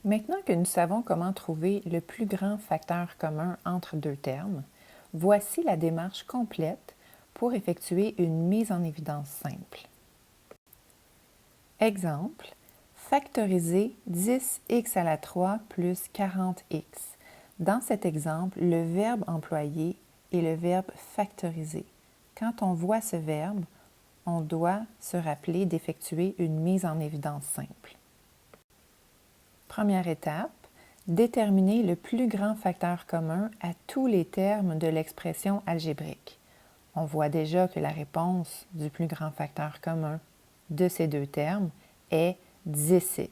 Maintenant que nous savons comment trouver le plus grand facteur commun entre deux termes, voici la démarche complète pour effectuer une mise en évidence simple. Exemple, factoriser 10x à la 3 plus 40x. Dans cet exemple, le verbe employé est le verbe factoriser. Quand on voit ce verbe, on doit se rappeler d'effectuer une mise en évidence simple. Première étape, déterminer le plus grand facteur commun à tous les termes de l'expression algébrique. On voit déjà que la réponse du plus grand facteur commun de ces deux termes est 10x.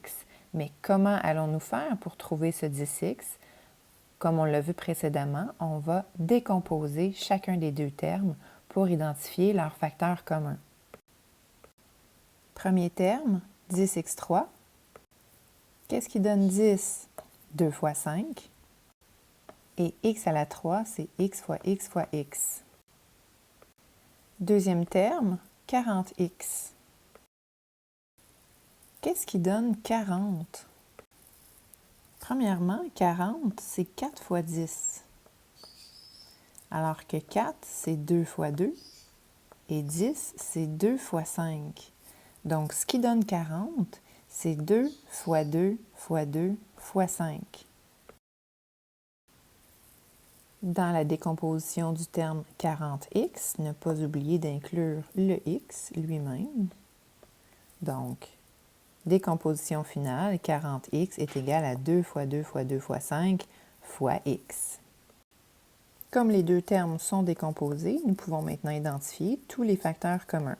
Mais comment allons-nous faire pour trouver ce 10x? Comme on l'a vu précédemment, on va décomposer chacun des deux termes pour identifier leur facteur commun. Premier terme, 10x3. Qu'est-ce qui donne 10? 2 fois 5. Et x à la 3, c'est x fois x fois x. Deuxième terme, 40x. Qu'est-ce qui donne 40? Premièrement, 40, c'est 4 fois 10. Alors que 4, c'est 2 fois 2. Et 10, c'est 2 fois 5. Donc, ce qui donne 40, c'est 2 fois 2 fois 2 fois 5. Dans la décomposition du terme 40x, ne pas oublier d'inclure le x lui-même. Donc, décomposition finale, 40x est égal à 2 fois 2 fois 2 fois 5 fois x. Comme les deux termes sont décomposés, nous pouvons maintenant identifier tous les facteurs communs.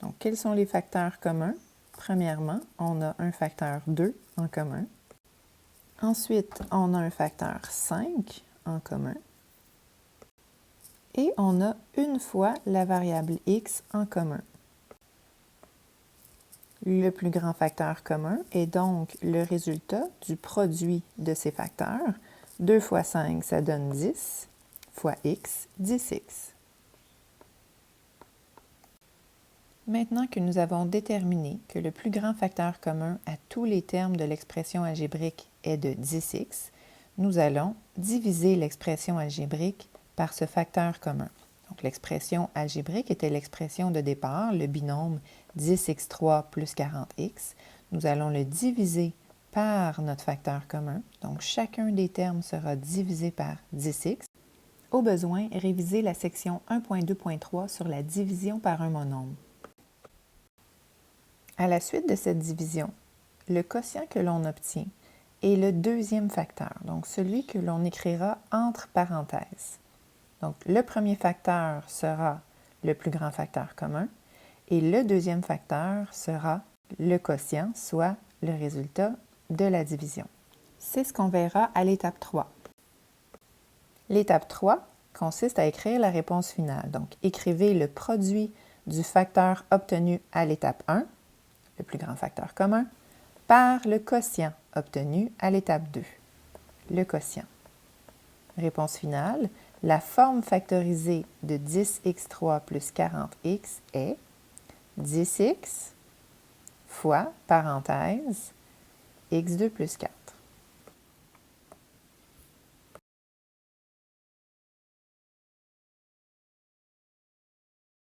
Donc, quels sont les facteurs communs? Premièrement, on a un facteur 2 en commun. Ensuite, on a un facteur 5 en commun. Et on a une fois la variable x en commun. Le plus grand facteur commun est donc le résultat du produit de ces facteurs. 2 fois 5, ça donne 10, fois x, 10x. Maintenant que nous avons déterminé que le plus grand facteur commun à tous les termes de l'expression algébrique est de 10x, nous allons diviser l'expression algébrique par ce facteur commun. Donc, l'expression algébrique était l'expression de départ, le binôme 10x3 plus 40x. Nous allons le diviser par notre facteur commun. Donc, chacun des termes sera divisé par 10x. Au besoin, révisez la section 1.2.3 sur la division par un monôme. À la suite de cette division, le quotient que l'on obtient est le deuxième facteur, donc celui que l'on écrira entre parenthèses. Donc, le premier facteur sera le plus grand facteur commun et le deuxième facteur sera le quotient, soit le résultat de la division. C'est ce qu'on verra à l'étape 3. L'étape 3 consiste à écrire la réponse finale. Donc, écrivez le produit du facteur obtenu à l'étape 1, le plus grand facteur commun, par le quotient obtenu à l'étape 2, le quotient. Réponse finale, la forme factorisée de 10x3 plus 40x est 10x fois, parenthèse, x2 plus 4.